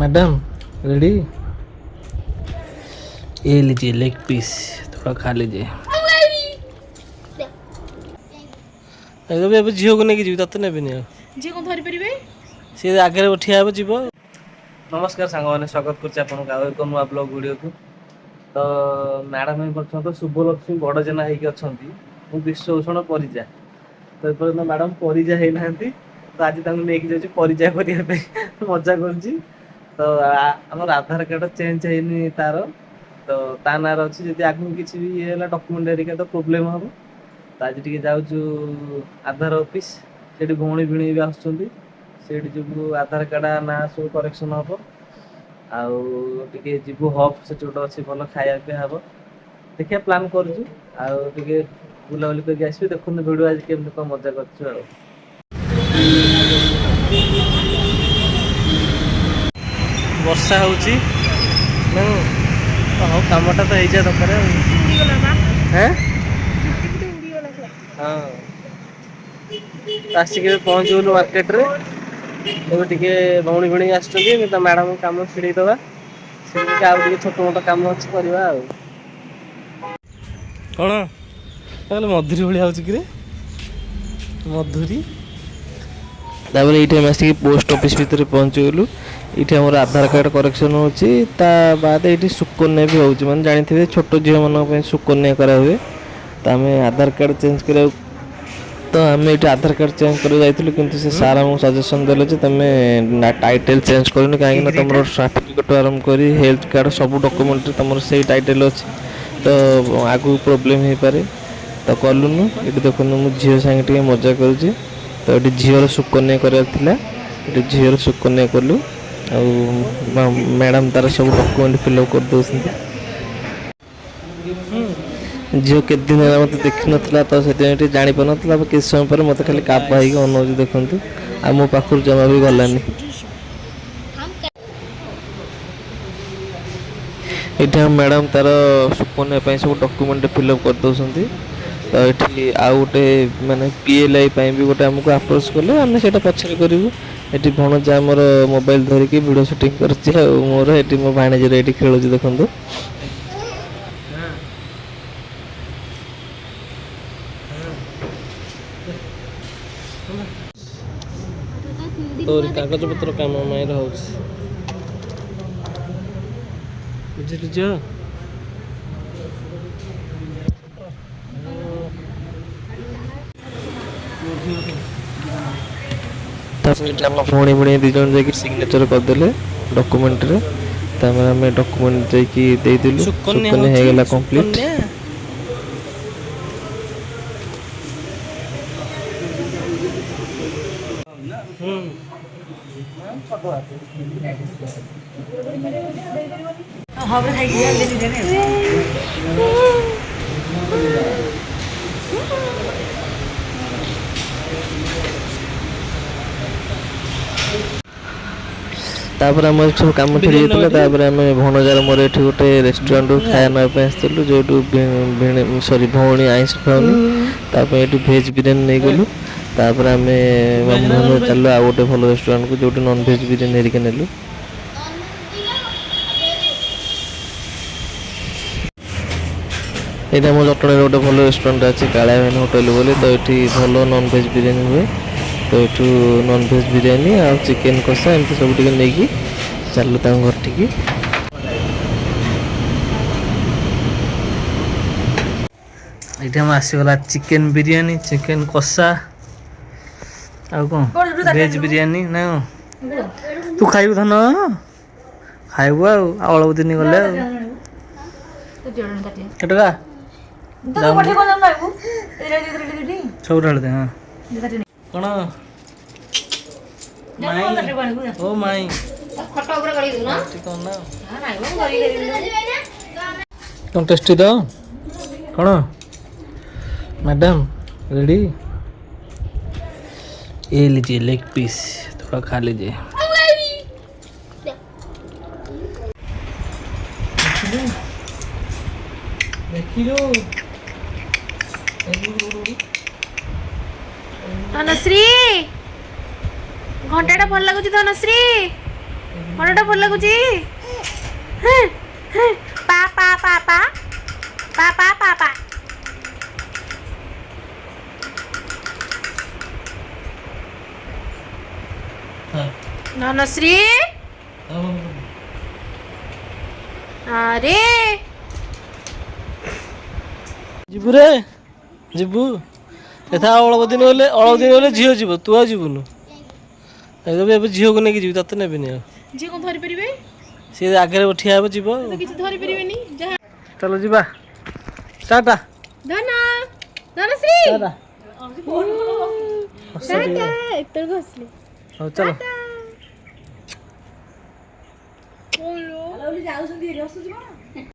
Madam ready. ये लीजिए leg piece, थोड़ा खा लीजिए। ଏବେ ଝିଅକୁ ନେଇକି ଯିବି, ତତେ ନେବିନି ଆଉ। ଝିଅ କଣ ଧରି ପାରିବେ? ସିଏ ଆଗରେ ଠିଆ ହେବ ଯିବ। ନମସ୍କାର ସାଙ୍ଗମାନେ, ସ୍ୱାଗତ କରୁଛି ଆପଣଙ୍କୁ ଆଉ ଏକ ନୂଆ ବ୍ଲଗ ଭିଡ଼ିଓକୁ। ତ ମ୍ୟାଡ଼ାମ ବର୍ତ୍ତମାନ ତ ଶୁଭଲକ୍ଷ୍ମୀ ବଡ଼ ଜେନା ହେଇକି ଅଛନ୍ତି, ମୁଁ ବିଶ୍ୱଭୂଷଣ ପରିଜା। ତ ଏପର୍ଯ୍ୟନ୍ତ ମ୍ୟାଡ଼ାମ ପରିଜା ହେଇନାହାନ୍ତି, ତ ଆଜି ତାଙ୍କୁ ନେଇକି ଯାଉଛି ପରିଜା କରିବା ପାଇଁ। ମଜା କରୁଛି। ତ ଆମର ଆଧାର କାର୍ଡ ଚେଞ୍ଜ ହେଇନି ତାର, ତ ତା ନାଁରେ ଅଛି। ଯଦି ଆଗକୁ କିଛି ବି ଇଏ ହେଲା ଡକ୍ୟୁମେଣ୍ଟ ହେରିକା ତ ପ୍ରୋବ୍ଲେମ ହବ। ତ ଆଜି ଟିକେ ଯାଉଛୁ ଆଧାର ଅଫିସ, ସେଠି ଭଉଣୀ ଭିଣେଇ ବି ଆସୁଛନ୍ତି। ସେଇଠି ଯିବୁ ଆଧାର କାର୍ଡ ନାଁ ସବୁ କରେକ୍ସନ ହବ। ଆଉ ଟିକେ ଯିବୁ ହବ୍, ସେଠି ଗୋଟେ ଅଛି ଭଲ ଖାଇବା ପିଇବା ହବ। ଦେଖିବା ପ୍ଲାନ୍ କରୁଛୁ, ଆଉ ଟିକେ ବୁଲାବୁଲି କରିକି ଆସିବି। ଦେଖନ୍ତୁ ଭିଡ଼ିଓ ଆଜି କେମିତି କଣ ମଜା କରୁଛୁ ଆଉ। ବର୍ଷା ହଉଛି। ହଉ କାମଟା ତ ହେଇଯିବା ଦରକାର ଆଉ। ହଁ ଆସିକି ଏବେ ପହଞ୍ଚିଗଲୁ ମାର୍କେଟରେ। ଏବେ ଟିକେ ଭଉଣୀ ଭିଣେଇ ଆସିଛନ୍ତି, ତା ମ୍ୟାଡାମଙ୍କୁ କାମ ଛିଡେଇଦବା। ସେମିତି ଆଉ ଟିକେ ଛୋଟ ମୋଟ କାମ ଅଛି କରିବା ଆଉ। କଣ ତାହେଲେ ମଧୁରୀ ଭଳିଆ ହଉଛି କିରେ ମଧୁରୀ। ତାପରେ ଏଇଠି ଆମେ ଆସିକି ପୋଷ୍ଟ ଅଫିସ ଭିତରେ ପହଞ୍ଚିଗଲୁ। ଏଇଠି ଆମର ଆଧାର କାର୍ଡ କରେକ୍ସନ ହଉଛି, ତା ବାଦ ଏଇଠି ସୁକନ୍ୟା ବି ହଉଛି। ମାନେ ଜାଣିଥିବେ ଛୋଟ ଝିଅ ମାନଙ୍କ ପାଇଁ ସୁକନ୍ୟା କରାହୁଏ। ତ ଆମେ ଆଧାର କାର୍ଡ ଚେଞ୍ଜ କରିବାକୁ, ତ ଆମେ ଏଇଠି ଆଧାର କାର୍ଡ ଚେଞ୍ଜ କରିବାକୁ ଯାଇଥିଲୁ। କିନ୍ତୁ ସେ ସାର୍ ଆମକୁ ସଜେସନ ଦେଲେ ଯେ ତମେ ଟାଇଟେଲ ଚେଞ୍ଜ କରିନି, କାହିଁକି ନା ତମର ସାର୍ଟିଫିକେଟ ଆରମ୍ଭ କରି ହେଲ୍ଥ କାର୍ଡ ସବୁ ଡକ୍ୟୁମେଣ୍ଟରେ ତମର ସେଇ ଟାଇଟେଲ ଅଛି। ତ ଆଗକୁ ପ୍ରୋବ୍ଲେମ ହେଇପାରେ। ତ କଲୁନୁ। ଏଠି ଦେଖନ୍ତୁ ମୁଁ ଝିଅ ସାଙ୍ଗେ ଟିକେ ମଜା କରୁଛି। ତ ଏଠି ଝିଅର ସୁକନ୍ୟା କରିବାର ଥିଲା, ଏଠି ଝିଅର ସୁକନ୍ୟା କଲୁ। ଆଉ ମ୍ୟାଡ଼ାମ ତାର ସବୁ ଡକ୍ୟୁମେଣ୍ଟ ଫିଲ୍ଅପ୍ କରିଦେଉଛନ୍ତି। ଝିଅ କେତେ ଦିନ ହେଲା ମୋତେ ଦେଖିନଥିଲା, ତ ସେଥିପାଇଁ ଟିକେ ଜାଣିପାରୁନଥିଲା। କିଛି ସମୟ ପରେ ମୋତେ ଖାଲି କାବା ହେଇକି ଅନଉଛି ଦେଖନ୍ତୁ। ଆଉ ମୋ ପାଖରୁ ଜମା ବି ଗଲାନି। ଏଇଠି ଆମ ମ୍ୟାଡ଼ାମ ତାର ସୁକନ୍ୟା ପାଇଁ ସବୁ ଡକ୍ୟୁମେଣ୍ଟ ଫିଲ୍ଅପ୍ କରିଦେଉଛନ୍ତି। ତ ଏଠି ଆଉ ଗୋଟେ ମାନେ PLI ପାଇଁ ବି ଗୋଟେ ଆମକୁ ଆପ୍ରୋଚ୍ କଲେ, ଆମେ ସେଇଟା ପଛରେ କରିବୁ। ଏଠି ଭଣଜା ଆମର ମୋବାଇଲ ଧରିକି ଭିଡ଼ିଓ ସୁଟିଂ କରୁଛି, ଆଉ ମୋର ଏଠି ମୋ ଭାଣିଜୀର ଏଇଠି ଖେଳୁଛି ଦେଖନ୍ତୁ। ତୋରି କାଗଜ ପତ୍ର କାମ ମାଇଁର ହଉଛି, ବୁଝିଲୁ ଝିଅ। ତାପରେ ଏଠି ଆମ ଭଉଣୀ ଭଉଣୀ ଦୁଇ ଜଣ ଯାଇକି ସିଗ୍ନେଚର କରିଦେଲେ ଡକ୍ୟୁମେଣ୍ଟରେ। ତାପରେ ଆମେ ଡକ୍ୟୁମେଣ୍ଟ ଯାଇକି ଦେଇଦେଲୁ, ସୁକନ୍ୟା ହେଇଗଲା କମ୍ପ୍ଲିଟ୍। ତାପରେ ଆମର ସବୁ କାମ ଛିଡ଼ିଯାଇଥିଲା। ତାପରେ ଆମେ ଭଣଜାର ମୋର ଏଠି ଗୋଟେ ରେଷ୍ଟୁରାଣ୍ଟରୁ ଖାଇବା ନେବା ପାଇଁ ଆସିଥିଲୁ, ଯେଉଁଠୁ ଭଉଣୀ ଆଇଁଷ ଖାଉନି। ତା ପାଇଁ ଏଠୁ ଭେଜ୍ ବିରିୟାନୀ ନେଇଗଲୁ। ତାପରେ ଆମେ ଚାଲିଲୁ ଆଉ ଗୋଟେ ଭଲ ରେଷ୍ଟୁରାଣ୍ଟକୁ, ଯେଉଁଠି ନନ୍ଭେଜ୍ ବିରିୟାନୀ ହେରିକା ନେଲୁ। ଏଇଠି ଆମ ଜଟଣୀରେ ଗୋଟେ ଭଲ ରେଷ୍ଟୁରାଣ୍ଟ ଅଛି, କାଳିଆ ଭାଇନା ହୋଟେଲ ବୋଲି। ତ ଏଠି ଭଲ ନନ୍ଭେଜ୍ ବିରିୟାନୀ ହୁଏ। ତ ଏଠୁ ନନ୍ଭେଜ୍ ବିରିୟାନୀ ଆଉ ଚିକେନ୍ କଷା ଏମିତି ସବୁ ଟିକେ ନେଇକି ଚାଲିଲୁ ତାଙ୍କ ଘରଠିକି। ଏଇଠି ଆମ ଆସିଗଲା ଚିକେନ୍ ବିରିୟାନୀ, ଚିକେନ୍ କଷା, ଆଉ କ'ଣ ଭେଜ୍ ବିରିୟାନୀ ନା କ'ଣ? ତୁ ଖାଇବୁ ଧନ? ଖାଇବୁ ଆଉ ଅଳପ ଦିନ ଗଲେ ଆଉ। କେତେ ଟଙ୍କା? ସବୁ ଢାଳି ଦେ। ହଁ କ'ଣ ଓ ମାଇଁ କ'ଣ ଟେଷ୍ଟି ତ? କ'ଣ मैडम रेडी। ये लीजिए लेग पीस, थोड़ा खा लीजिए। धनश्री घंटाटा भल लगुच धनश्री। ମନଟା ଭଲ ଲାଗୁଛି ପା ପା ପା ପା ପା ପା ପା ପା ଧନଶ୍ରୀ ଆରେ ଯିବୁ ରେ ଯିବୁ ଏଥା ଅଳପ ଦିନ ଗଲେ ଝିଅ ଯିବ ତୁ ଆଉ ଯିବୁନୁ ଏବେ ଝିଅକୁ ନେଇକି ଯିବି ତତେ ନେବିନି ଆଉ ଝିଅ କଣ ଧରି ପାରିବେ ସିଏ ଆଗରେ ଠିଆ ହେବ ଯିବ ତ କିଛି ଧରି ପାରିବେନି ଯାହା ଚାଲ ଯିବା ଟାଟା ଧନ ଧନଶ୍ରୀ ଟାଟା ଟାଟା ଏତେବେଳକୁ ଆସିଲେ ହଉ ଚାଲ ଯାଉଛନ୍ତି